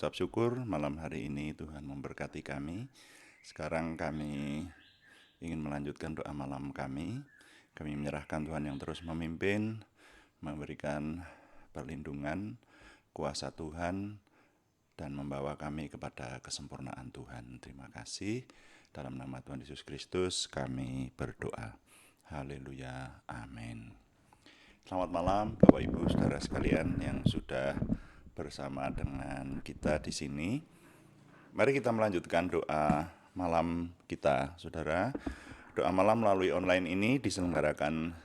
mengucap syukur malam hari ini Tuhan memberkati kami. Sekarang kami ingin melanjutkan doa malam kami. Kami menyerahkan Tuhan yang terus memimpin, memberikan perlindungan, kuasa Tuhan, dan membawa kami kepada kesempurnaan Tuhan. Terima kasih. Dalam nama Tuhan Yesus Kristus kami berdoa. Haleluya. Amin. Selamat malam Bapak Ibu Saudara sekalian yang sudah bersama dengan kita di sini. Mari kita melanjutkan doa malam kita, Saudara. Doa malam melalui online ini diselenggarakan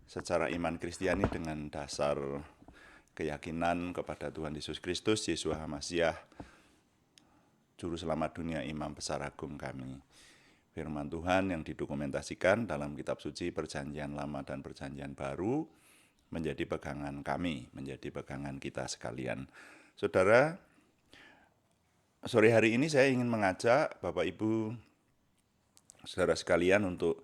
secara iman Kristiani dengan dasar keyakinan kepada Tuhan Yesus Kristus, Yesus HaMasiah, Juru Selamat dunia, Imam Besar Agung kami. Firman Tuhan yang didokumentasikan dalam kitab suci Perjanjian Lama dan Perjanjian Baru menjadi pegangan kami, menjadi pegangan kita sekalian. Saudara, sore hari ini saya ingin mengajak Bapak Ibu saudara sekalian untuk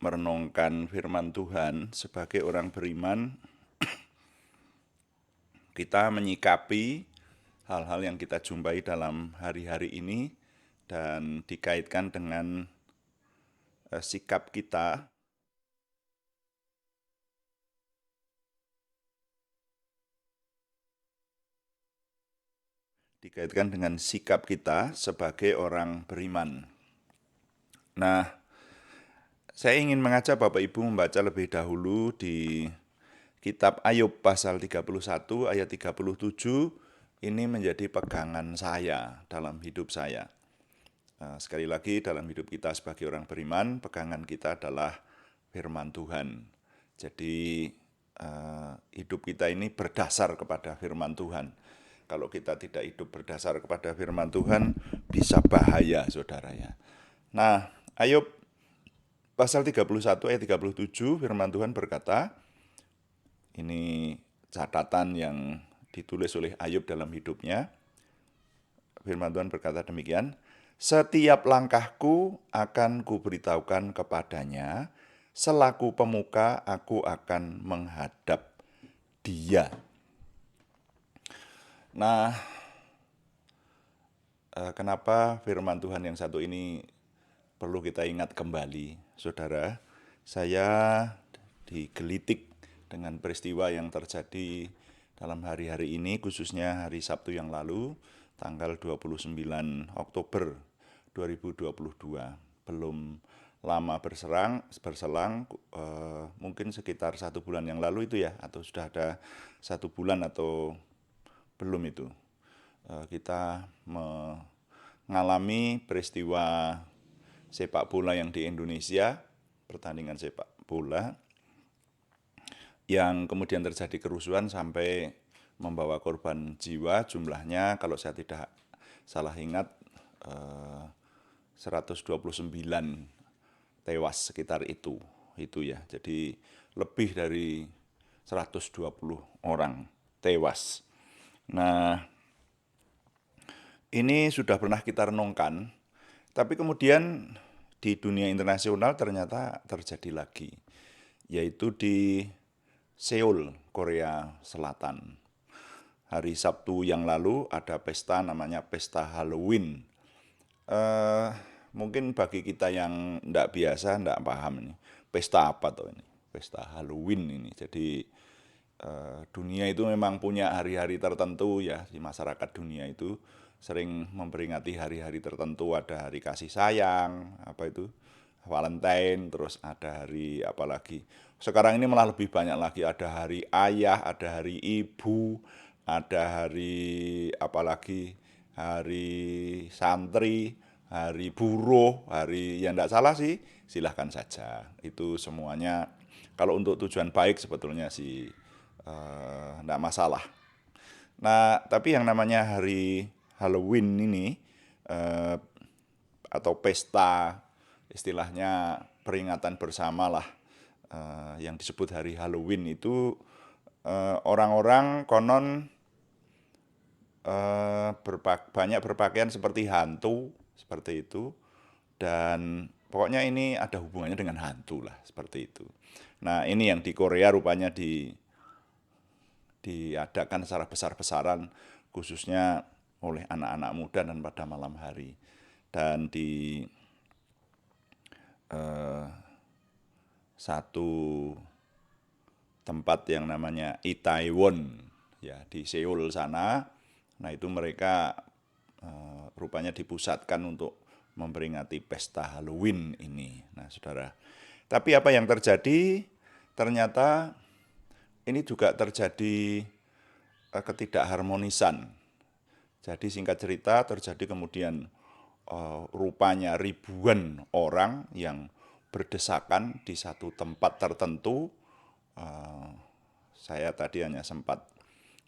merenungkan firman Tuhan. Sebagai orang beriman, kita menyikapi hal-hal yang kita jumpai dalam hari-hari ini dan dikaitkan dengan sikap kita sebagai orang beriman. Nah, saya ingin mengajak Bapak Ibu membaca lebih dahulu di kitab Ayub pasal 31 ayat 37. Ini menjadi pegangan saya dalam hidup saya. Sekali lagi, dalam hidup kita sebagai orang beriman, pegangan kita adalah firman Tuhan. Jadi hidup kita ini berdasar kepada firman Tuhan. Kalau kita tidak hidup berdasar kepada firman Tuhan, bisa bahaya, saudara ya. Nah, Ayub pasal 31 ayat 37, firman Tuhan berkata, ini catatan yang ditulis oleh Ayub dalam hidupnya. Firman Tuhan berkata demikian, setiap langkahku akan kuberitahukan kepadanya, selaku pemuka aku akan menghadap dia. Nah, kenapa firman Tuhan yang satu ini perlu kita ingat kembali, saudara? Saya digelitik dengan peristiwa yang terjadi dalam hari-hari ini, khususnya hari Sabtu yang lalu, tanggal 29 Oktober 2022. Belum lama berselang, mungkin sekitar 1 bulan yang lalu itu ya, atau sudah ada 1 bulan atau belum itu. Kita mengalami peristiwa sepak bola yang di Indonesia, pertandingan sepak bola, yang kemudian terjadi kerusuhan sampai membawa korban jiwa, jumlahnya kalau saya tidak salah ingat 129 tewas sekitar itu ya. Jadi lebih dari 120 orang tewas. Nah, ini sudah pernah kita renungkan, tapi kemudian di dunia internasional ternyata terjadi lagi, yaitu di Seoul, Korea Selatan. Hari Sabtu yang lalu ada pesta namanya pesta Halloween. Mungkin bagi kita yang tidak biasa, tidak paham ini. Pesta apa tuh ini? Pesta Halloween ini. Jadi dunia itu memang punya hari-hari tertentu ya. Di masyarakat dunia itu sering memperingati hari-hari tertentu. Ada hari kasih sayang, apa itu? Valentine, terus ada hari apa lagi. Sekarang ini malah lebih banyak lagi. Ada hari ayah, ada hari ibu, ada hari apalagi, hari santri, hari buruh, hari yang tidak salah sih, silahkan saja. Itu semuanya kalau untuk tujuan baik sebetulnya sih tidak masalah. Nah, tapi yang namanya hari Halloween ini atau pesta, istilahnya peringatan bersama lah, yang disebut hari Halloween itu orang-orang konon banyak berpakaian seperti hantu, seperti itu, dan pokoknya ini ada hubungannya dengan hantu lah, seperti itu. Nah, ini yang di Korea rupanya diadakan secara besar-besaran, khususnya oleh anak-anak muda dan pada malam hari. Dan di satu tempat yang namanya Itaewon, ya di Seoul sana, nah itu mereka rupanya dipusatkan untuk memperingati pesta Halloween ini. Nah, saudara. Tapi apa yang terjadi? Ternyata ini juga terjadi ketidakharmonisan. Jadi singkat cerita terjadi kemudian rupanya ribuan orang yang berdesakan di satu tempat tertentu. Saya tadi hanya sempat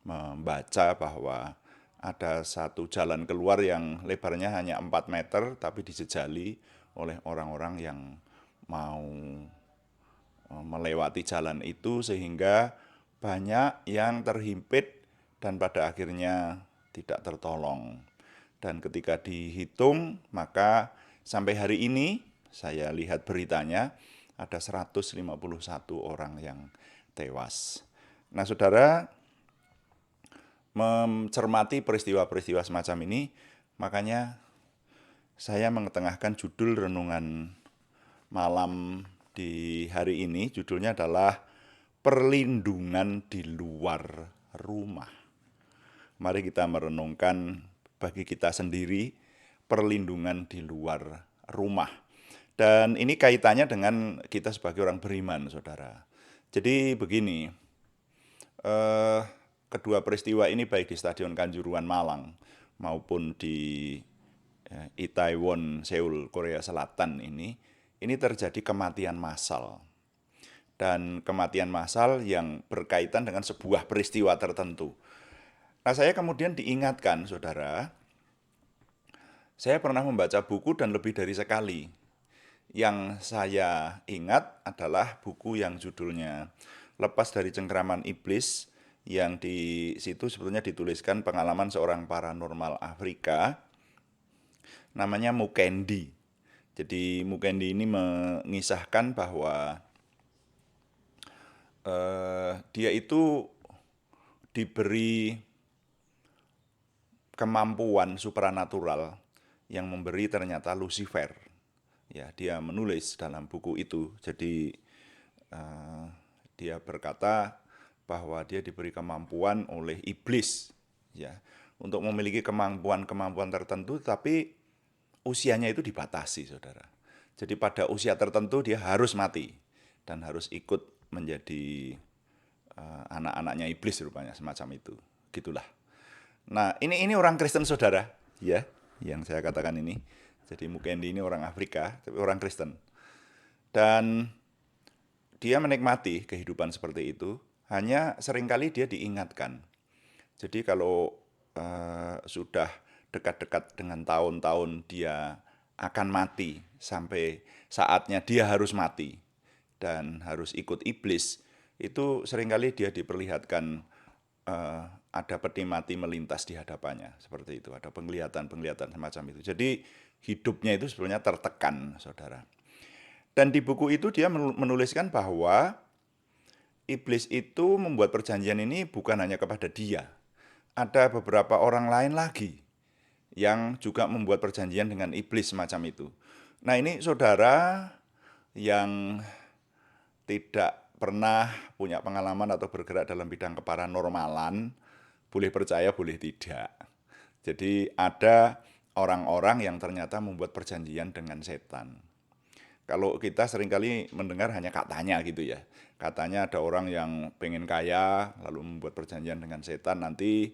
membaca bahwa ada satu jalan keluar yang lebarnya hanya 4 meter tapi dijejali oleh orang-orang yang mau melewati jalan itu sehingga banyak yang terhimpit dan pada akhirnya tidak tertolong. Dan ketika dihitung maka sampai hari ini saya lihat beritanya ada 151 orang yang tewas. Nah, saudara, mencermati peristiwa-peristiwa semacam ini, makanya saya mengetengahkan judul renungan malam di hari ini, judulnya adalah Perlindungan di Luar Rumah. Mari kita merenungkan bagi kita sendiri perlindungan di luar rumah. Dan ini kaitannya dengan kita sebagai orang beriman, saudara. Jadi begini, kedua peristiwa ini baik di Stadion Kanjuruhan Malang maupun di Itaewon, Seoul, Korea Selatan ini terjadi kematian massal. Dan kematian massal yang berkaitan dengan sebuah peristiwa tertentu. Nah, saya kemudian diingatkan, saudara, saya pernah membaca buku dan lebih dari sekali. Yang saya ingat adalah buku yang judulnya Lepas dari Cengkraman Iblis, yang di situ sebetulnya dituliskan pengalaman seorang paranormal Afrika, namanya Mukendi. Jadi Mukendi ini mengisahkan bahwa dia itu diberi kemampuan supranatural yang memberi ternyata Lucifer. Ya, dia menulis dalam buku itu. Jadi dia berkata bahwa dia diberi kemampuan oleh iblis, ya, untuk memiliki kemampuan-kemampuan tertentu, tapi usianya itu dibatasi, saudara. Jadi pada usia tertentu dia harus mati dan harus ikut menjadi anak-anaknya iblis rupanya, semacam itu. Gitulah. Nah, ini orang Kristen, saudara, ya, yang saya katakan ini. Jadi Mukendi ini orang Afrika, tapi orang Kristen. Dan dia menikmati kehidupan seperti itu, hanya seringkali dia diingatkan. Jadi kalau sudah dekat-dekat dengan tahun-tahun dia akan mati, sampai saatnya dia harus mati dan harus ikut iblis, itu seringkali dia diperlihatkan ada peti mati melintas di hadapannya, seperti itu. Ada penglihatan-penglihatan semacam itu. Jadi hidupnya itu sebenarnya tertekan, saudara. Dan di buku itu dia menuliskan bahwa iblis itu membuat perjanjian ini bukan hanya kepada dia. Ada beberapa orang lain lagi yang juga membuat perjanjian dengan iblis semacam itu. Nah, ini saudara yang tidak pernah punya pengalaman atau bergerak dalam bidang keparanormalan, boleh percaya, boleh tidak. Jadi ada orang-orang yang ternyata membuat perjanjian dengan setan. Kalau kita seringkali mendengar hanya katanya gitu ya. Katanya ada orang yang pengen kaya, lalu membuat perjanjian dengan setan, nanti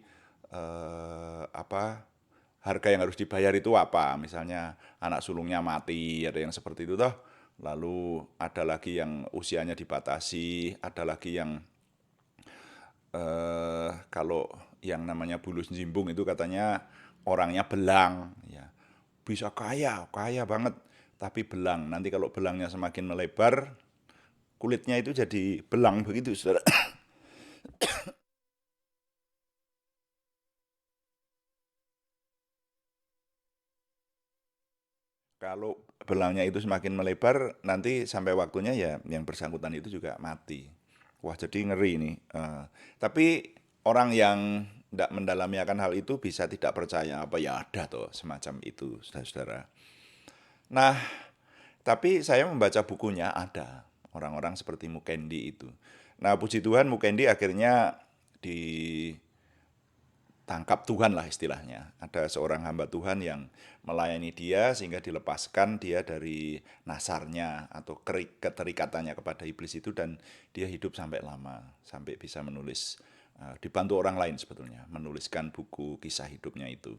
harga yang harus dibayar itu apa? Misalnya anak sulungnya mati, ada yang seperti itu toh. Lalu ada lagi yang usianya dibatasi, ada lagi yang kalau yang namanya Bulus Jimbung itu katanya orangnya belang, ya. Bisa kaya banget, tapi belang. Nanti kalau belangnya semakin melebar, kulitnya itu jadi belang begitu, saudara. Kalau belangnya itu semakin melebar, nanti sampai waktunya ya yang bersangkutan itu juga mati. Wah, jadi ngeri ini. Tapi orang yang tidak mendalami akan hal itu bisa tidak percaya apa ya ada toh semacam itu, saudara-saudara. Nah, tapi saya membaca bukunya ada orang-orang seperti Mukendi itu. Nah, puji Tuhan Mukendi akhirnya ditangkap Tuhan lah istilahnya. Ada seorang hamba Tuhan yang melayani dia sehingga dilepaskan dia dari nasarnya atau keterikatannya kepada iblis itu, dan dia hidup sampai lama, sampai bisa menulis, dibantu orang lain sebetulnya, menuliskan buku kisah hidupnya itu.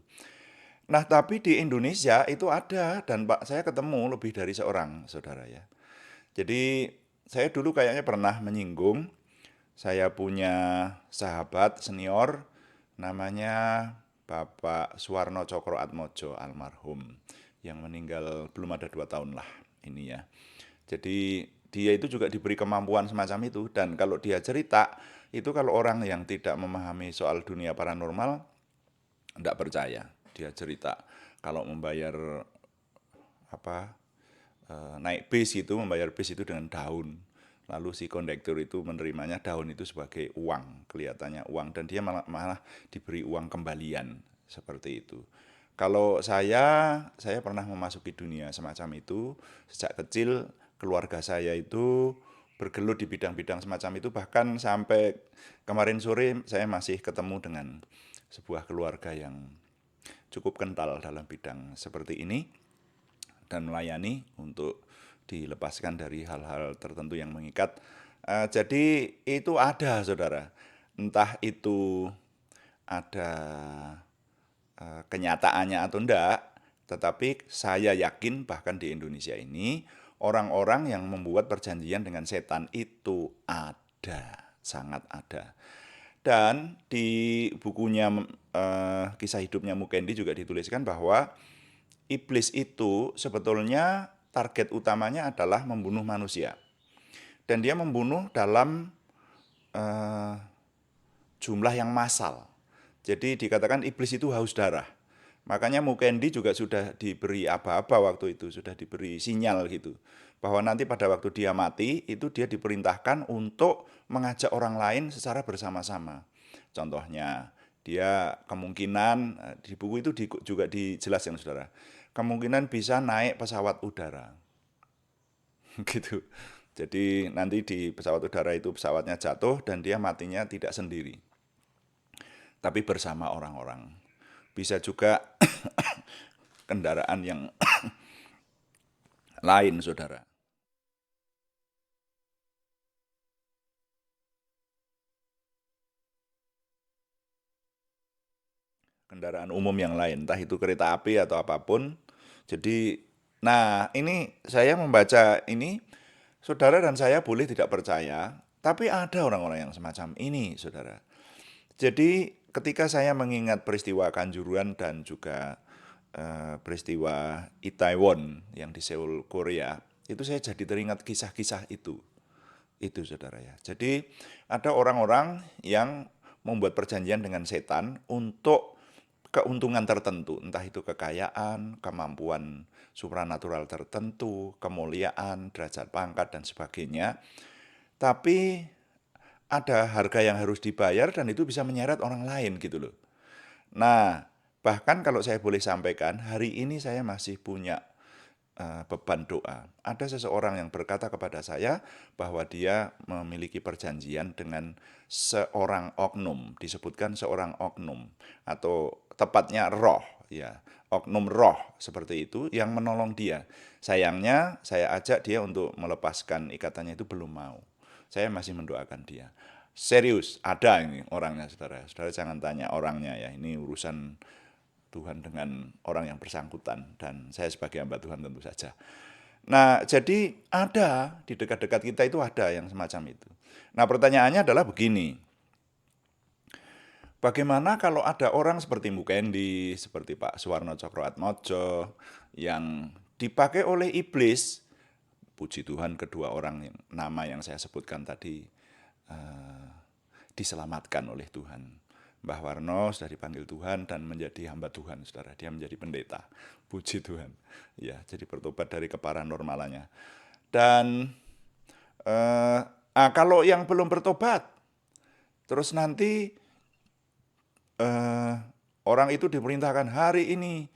Nah, tapi di Indonesia itu ada, dan Pak saya ketemu lebih dari seorang, saudara ya. Jadi saya dulu kayaknya pernah menyinggung, saya punya sahabat senior namanya Bapak Suwarno Cokroatmojo almarhum, yang meninggal belum ada 2 tahun lah ini ya. Jadi dia itu juga diberi kemampuan semacam itu, dan kalau dia cerita itu, kalau orang yang tidak memahami soal dunia paranormal tidak percaya. Dia cerita kalau membayar apa, naik bis itu, membayar bis itu dengan daun. Lalu si kondektur itu menerimanya daun itu sebagai uang, kelihatannya uang, dan dia malah diberi uang kembalian seperti itu. Kalau saya pernah memasuki dunia semacam itu sejak kecil. Keluarga saya itu bergelut di bidang-bidang semacam itu, bahkan sampai kemarin sore saya masih ketemu dengan sebuah keluarga yang cukup kental dalam bidang seperti ini, dan melayani untuk dilepaskan dari hal-hal tertentu yang mengikat. Jadi itu ada, saudara. Entah itu ada kenyataannya atau enggak, tetapi saya yakin bahkan di Indonesia ini orang-orang yang membuat perjanjian dengan setan itu ada, sangat ada. Dan di bukunya, kisah hidupnya Mukendi juga dituliskan bahwa iblis itu sebetulnya target utamanya adalah membunuh manusia. Dan dia membunuh dalam eh, jumlah yang massal. Jadi dikatakan iblis itu haus darah. Makanya Mukendi juga sudah diberi aba-aba waktu itu, sudah diberi sinyal gitu, bahwa nanti pada waktu dia mati, itu dia diperintahkan untuk mengajak orang lain secara bersama-sama. Contohnya, dia kemungkinan, di buku itu juga dijelaskan, saudara, kemungkinan bisa naik pesawat udara. Gitu. Jadi nanti di pesawat udara itu pesawatnya jatuh dan dia matinya tidak sendiri, tapi bersama orang-orang. Bisa juga kendaraan yang lain, saudara. Kendaraan umum yang lain, entah itu kereta api atau apapun. Jadi, nah ini saya membaca ini, saudara dan saya boleh tidak percaya, tapi ada orang-orang yang semacam ini, saudara. Jadi ketika saya mengingat peristiwa Kanjuruhan dan juga peristiwa Itaewon yang di Seoul, Korea, itu saya jadi teringat kisah-kisah itu. Itu, saudara ya. Jadi ada orang-orang yang membuat perjanjian dengan setan untuk keuntungan tertentu, entah itu kekayaan, kemampuan supranatural tertentu, kemuliaan, derajat pangkat dan sebagainya. Tapi ada harga yang harus dibayar dan itu bisa menyeret orang lain gitu loh. Nah, bahkan kalau saya boleh sampaikan, hari ini saya masih punya beban doa. Ada seseorang yang berkata kepada saya bahwa dia memiliki perjanjian dengan seorang oknum, disebutkan seorang oknum, atau tepatnya roh, ya, oknum roh seperti itu yang menolong dia. Sayangnya saya ajak dia untuk melepaskan ikatannya, itu belum mau. Saya masih mendoakan dia. Serius, ada ini orangnya, saudara. Saudara jangan tanya orangnya ya, ini urusan Tuhan dengan orang yang bersangkutan, dan saya sebagai hamba Tuhan tentu saja. Nah, jadi ada di dekat-dekat kita itu ada yang semacam itu. Nah, pertanyaannya adalah begini. Bagaimana kalau ada orang seperti Mukendi, seperti Pak Suwarno Cokroatmojo, yang dipakai oleh iblis, puji Tuhan kedua orang nama yang saya sebutkan tadi diselamatkan oleh Tuhan. Mbah Warno sudah dipanggil Tuhan dan menjadi hamba Tuhan, saudara. Dia menjadi pendeta. Puji Tuhan. Ya, jadi bertobat dari keparanormalannya. Dan kalau yang belum bertobat, terus nanti eh, orang itu diperintahkan hari ini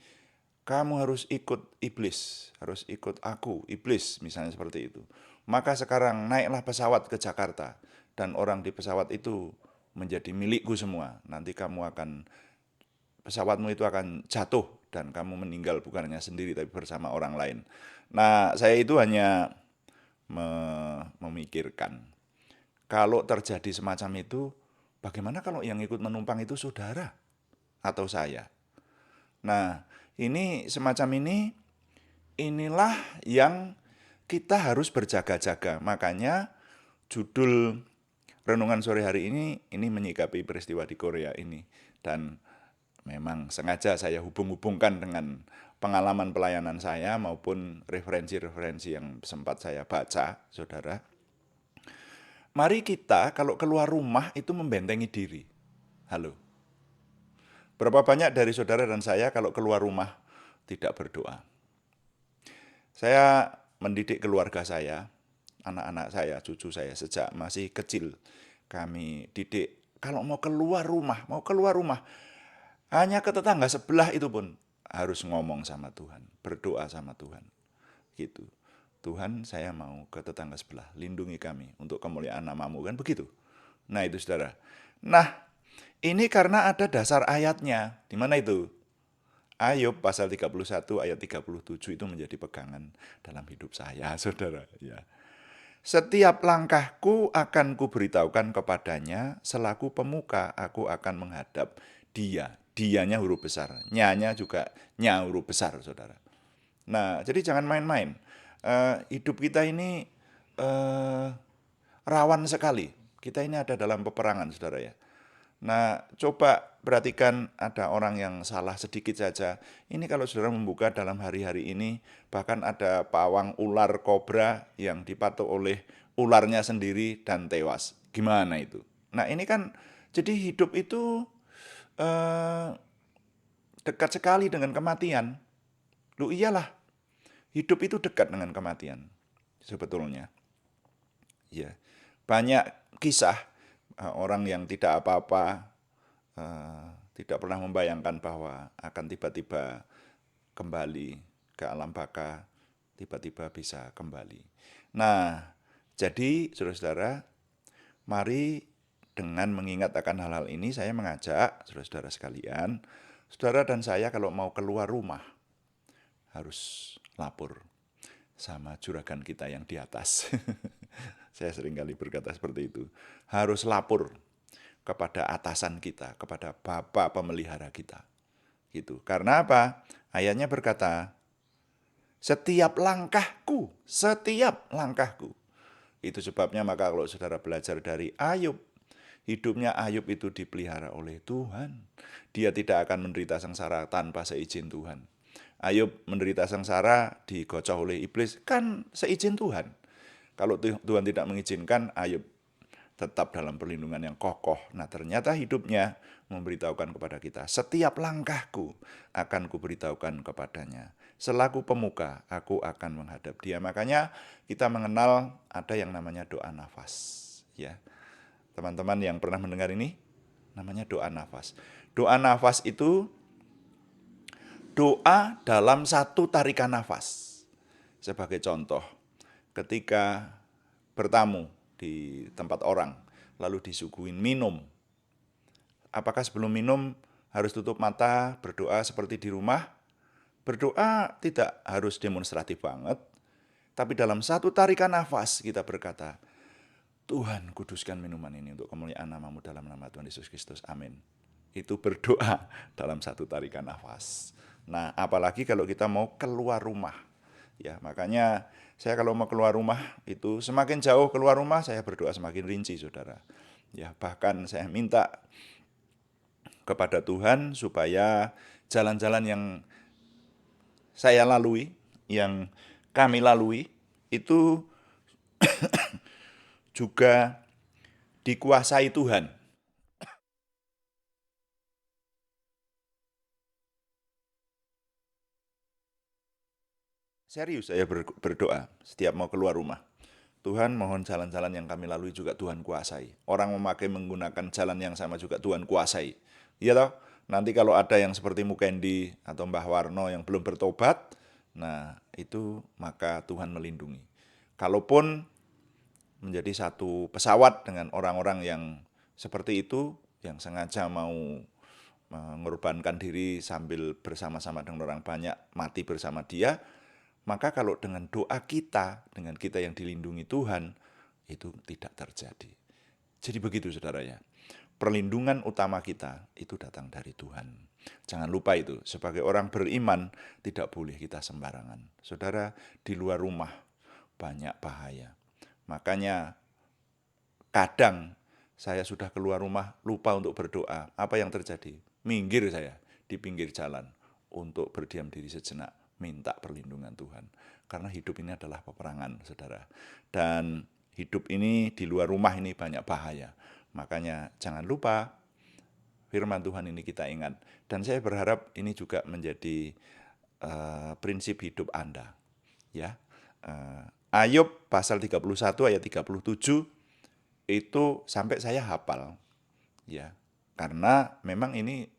kamu harus ikut iblis, harus ikut aku, iblis misalnya seperti itu. Maka sekarang naiklah pesawat ke Jakarta dan orang di pesawat itu menjadi milikku semua. Nanti pesawatmu itu akan jatuh dan kamu meninggal bukan hanya sendiri tapi bersama orang lain. Nah, saya itu hanya memikirkan kalau terjadi semacam itu, bagaimana kalau yang ikut menumpang itu saudara atau saya? Nah, ini semacam inilah yang kita harus berjaga-jaga. Makanya judul renungan sore hari ini menyikapi peristiwa di Korea ini. Dan memang sengaja saya hubung-hubungkan dengan pengalaman pelayanan saya maupun referensi-referensi yang sempat saya baca, saudara. Mari kita kalau keluar rumah itu membentengi diri. Halo. Berapa banyak dari saudara dan saya kalau keluar rumah tidak berdoa? Saya mendidik keluarga saya, anak-anak saya, cucu saya sejak masih kecil. Kami didik kalau mau keluar rumah, hanya ke tetangga sebelah itu pun harus ngomong sama Tuhan, berdoa sama Tuhan. Gitu. Tuhan, saya mau ke tetangga sebelah, lindungi kami untuk kemuliaan namamu, kan begitu. Nah itu saudara. Nah ini karena ada dasar ayatnya. Di mana itu? Ayub pasal 31 ayat 37 itu menjadi pegangan dalam hidup saya, saudara. Ya. Setiap langkahku akan kuberitahukan kepadanya, selaku pemuka aku akan menghadap dia. Dianya huruf besar, nyanya juga nya huruf besar, saudara. Nah, jadi jangan main-main. Hidup kita ini rawan sekali. Kita ini ada dalam peperangan, saudara ya. Nah, coba perhatikan ada orang yang salah sedikit saja. Ini kalau saudara membuka dalam hari-hari ini, bahkan ada pawang ular kobra yang dipatuk oleh ularnya sendiri dan tewas. Gimana itu? Nah, ini kan jadi hidup itu dekat sekali dengan kematian. Lu iyalah, hidup itu dekat dengan kematian sebetulnya. Ya, banyak kisah orang yang tidak apa-apa, tidak pernah membayangkan bahwa akan tiba-tiba kembali ke alam baka, tiba-tiba bisa kembali. Nah, jadi saudara-saudara, mari dengan mengingat akan hal-hal ini, saya mengajak saudara-saudara sekalian, saudara dan saya kalau mau keluar rumah, harus lapor sama juragan kita yang di atas. Saya seringkali berkata seperti itu. Harus lapor kepada atasan kita, kepada Bapak pemelihara kita. Gitu. Karena apa? Ayatnya berkata, setiap langkahku. Itu sebabnya maka kalau saudara belajar dari Ayub, hidupnya Ayub itu dipelihara oleh Tuhan. Dia tidak akan menderita sengsara tanpa seizin Tuhan. Ayub menderita sengsara digocok oleh iblis, kan seizin Tuhan. Kalau Tuhan tidak mengizinkan, Ayub tetap dalam perlindungan yang kokoh. Nah, ternyata hidupnya memberitahukan kepada kita, setiap langkahku akan kuberitahukan kepadanya. Selaku pemuka, aku akan menghadap dia. Makanya kita mengenal ada yang namanya doa nafas. Ya, teman-teman yang pernah mendengar ini, namanya doa nafas. Doa nafas itu doa dalam satu tarikan nafas. Sebagai contoh, ketika bertamu di tempat orang, lalu disuguhin minum. Apakah sebelum minum harus tutup mata, berdoa seperti di rumah? Berdoa tidak harus demonstratif banget, tapi dalam satu tarikan nafas kita berkata, Tuhan kuduskan minuman ini untuk kemuliaan namamu dalam nama Tuhan Yesus Kristus. Amin. Itu berdoa dalam satu tarikan nafas. Nah, apalagi kalau kita mau keluar rumah. Ya, makanya saya kalau mau keluar rumah itu semakin jauh keluar rumah saya berdoa semakin rinci, saudara. Ya, bahkan saya minta kepada Tuhan supaya jalan-jalan yang saya lalui, yang kami lalui itu juga dikuasai Tuhan. Serius saya berdoa setiap mau keluar rumah. Tuhan mohon jalan-jalan yang kami lalui juga Tuhan kuasai. Orang menggunakan jalan yang sama juga Tuhan kuasai. Iya toh, nanti kalau ada yang seperti Mukendi atau Mbah Warno yang belum bertobat, nah itu maka Tuhan melindungi. Kalaupun menjadi satu pesawat dengan orang-orang yang seperti itu, yang sengaja mau mengorbankan diri sambil bersama-sama dengan orang banyak, mati bersama dia, maka kalau dengan doa kita, dengan kita yang dilindungi Tuhan, itu tidak terjadi. Jadi begitu saudara ya. Perlindungan utama kita itu datang dari Tuhan. Jangan lupa itu, sebagai orang beriman tidak boleh kita sembarangan. Saudara, di luar rumah banyak bahaya. Makanya kadang saya sudah keluar rumah lupa untuk berdoa. Apa yang terjadi? Minggir saya di pinggir jalan untuk berdiam diri sejenak, minta perlindungan Tuhan. Karena hidup ini adalah peperangan, saudara. Dan hidup ini di luar rumah ini banyak bahaya. Makanya jangan lupa firman Tuhan ini kita ingat. Dan saya berharap ini juga menjadi prinsip hidup Anda. Ya, Ayub pasal 31 ayat 37 itu sampai saya hafal, ya, karena memang ini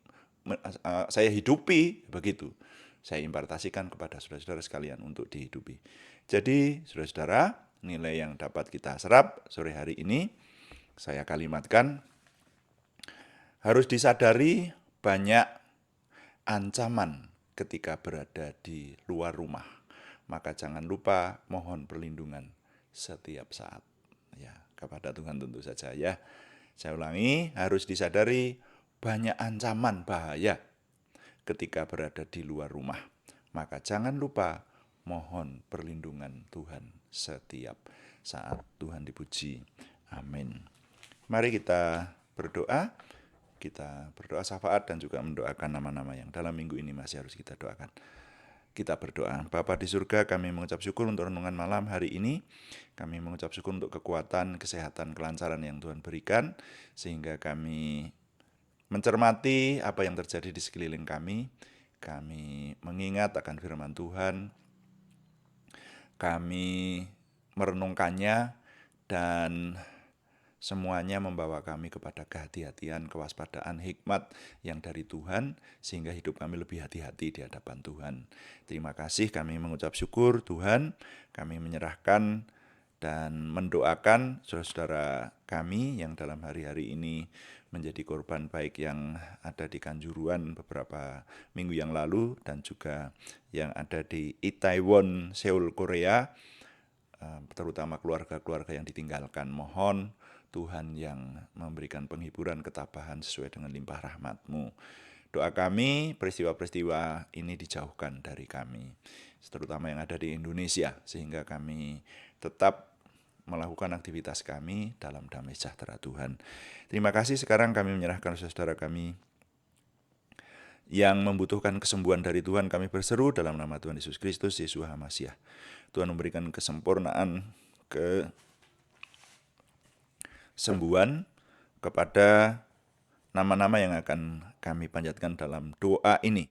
saya hidupi begitu. Saya impartasikan kepada saudara-saudara sekalian untuk dihidupi. Jadi, saudara-saudara, nilai yang dapat kita serap sore hari ini, saya kalimatkan, harus disadari banyak ancaman ketika berada di luar rumah. Maka jangan lupa mohon perlindungan setiap saat. Ya, kepada Tuhan tentu saja ya. Saya ulangi, harus disadari banyak ancaman bahaya ketika berada di luar rumah. Maka jangan lupa mohon perlindungan Tuhan setiap saat. Tuhan dipuji. Amin. Mari kita berdoa. Kita berdoa syafaat dan juga mendoakan nama-nama yang dalam minggu ini masih harus kita doakan. Kita berdoa. Bapa di surga, kami mengucap syukur untuk renungan malam hari ini. Kami mengucap syukur untuk kekuatan, kesehatan, kelancaran yang Tuhan berikan, sehingga kami mencermati apa yang terjadi di sekeliling kami. Kami mengingat akan firman Tuhan. Kami merenungkannya dan semuanya membawa kami kepada kehati-hatian, kewaspadaan, hikmat yang dari Tuhan, sehingga hidup kami lebih hati-hati di hadapan Tuhan. Terima kasih, kami mengucap syukur Tuhan, kami menyerahkan dan mendoakan saudara-saudara kami yang dalam hari-hari ini menjadi korban baik yang ada di Kanjuruhan beberapa minggu yang lalu dan juga yang ada di Itaewon, Seoul, Korea, terutama keluarga-keluarga yang ditinggalkan. Mohon Tuhan yang memberikan penghiburan, ketabahan sesuai dengan limpah rahmat-Mu. Doa kami, peristiwa-peristiwa ini dijauhkan dari kami, terutama yang ada di Indonesia, sehingga kami tetap melakukan aktivitas kami dalam damai sejahtera Tuhan. Terima kasih, sekarang kami menyerahkan saudara kami yang membutuhkan kesembuhan dari Tuhan, kami berseru dalam nama Tuhan Yesus Kristus, Yeshua HaMasyiah. Tuhan memberikan kesempurnaan, kesembuhan kepada nama-nama yang akan kami panjatkan dalam doa ini.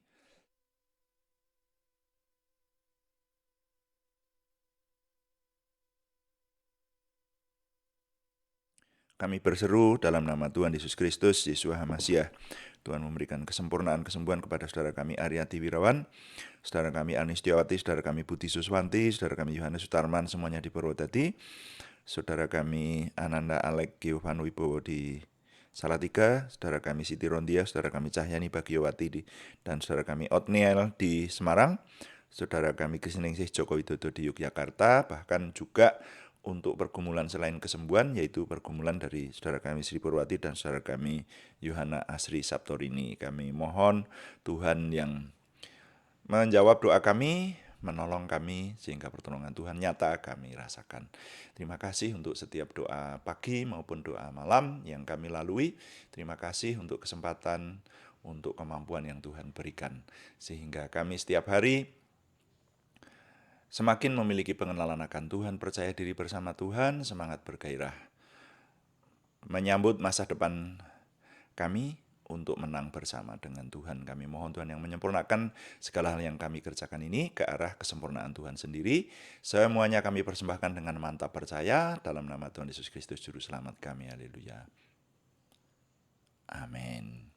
Kami berseru dalam nama Tuhan Yesus Kristus, Yeshua HaMasyiah. Tuhan memberikan kesempurnaan kesembuhan kepada saudara kami Aryati Wirawan, saudara kami Anistiawati, saudara kami Budi Suswanti, saudara kami Yohanes Sutarman, semuanya di Purwodadi, saudara kami Ananda Alek Giovanni Wibowo di Salatiga, saudara kami Siti Rondia, saudara kami Cahyani Bagiowati dan saudara kami Otniel di Semarang, saudara kami Krisningsih Joko Widodo di Yogyakarta, bahkan juga untuk pergumulan selain kesembuhan, yaitu pergumulan dari saudara kami Sri Purwati dan saudara kami Yohana Asri Sabtorini. Kami mohon Tuhan yang menjawab doa kami, menolong kami, sehingga pertolongan Tuhan nyata kami rasakan. Terima kasih untuk setiap doa pagi maupun doa malam yang kami lalui. Terima kasih untuk kesempatan, untuk kemampuan yang Tuhan berikan, sehingga kami setiap hari semakin memiliki pengenalan akan Tuhan, percaya diri bersama Tuhan, semangat bergairah menyambut masa depan kami untuk menang bersama dengan Tuhan. Kami mohon Tuhan yang menyempurnakan segala hal yang kami kerjakan ini ke arah kesempurnaan Tuhan sendiri. Semuanya kami persembahkan dengan mantap percaya dalam nama Tuhan Yesus Kristus Juru Selamat kami. Haleluya. Amin.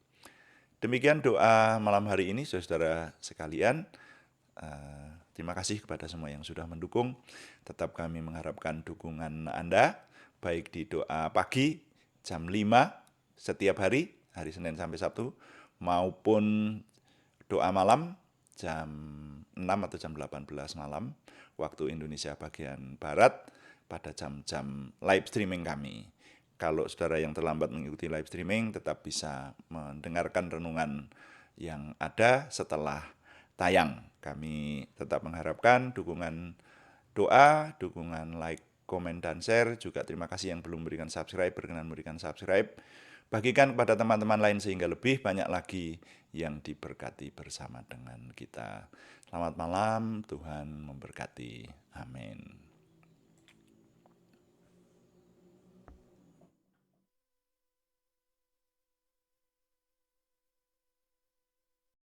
Demikian doa malam hari ini, saudara sekalian. Terima kasih kepada semua yang sudah mendukung. Tetap kami mengharapkan dukungan Anda, baik di doa pagi jam 5 setiap hari, hari Senin sampai Sabtu, maupun doa malam jam 6 atau jam 18 malam, waktu Indonesia bagian Barat, pada jam-jam live streaming kami. Kalau saudara yang terlambat mengikuti live streaming, tetap bisa mendengarkan renungan yang ada setelah tayang. Kami tetap mengharapkan dukungan doa, dukungan like, komen, dan share. Juga terima kasih yang belum memberikan subscribe, berkenan memberikan subscribe. Bagikan kepada teman-teman lain sehingga lebih banyak lagi yang diberkati bersama dengan kita. Selamat malam, Tuhan memberkati. Amin.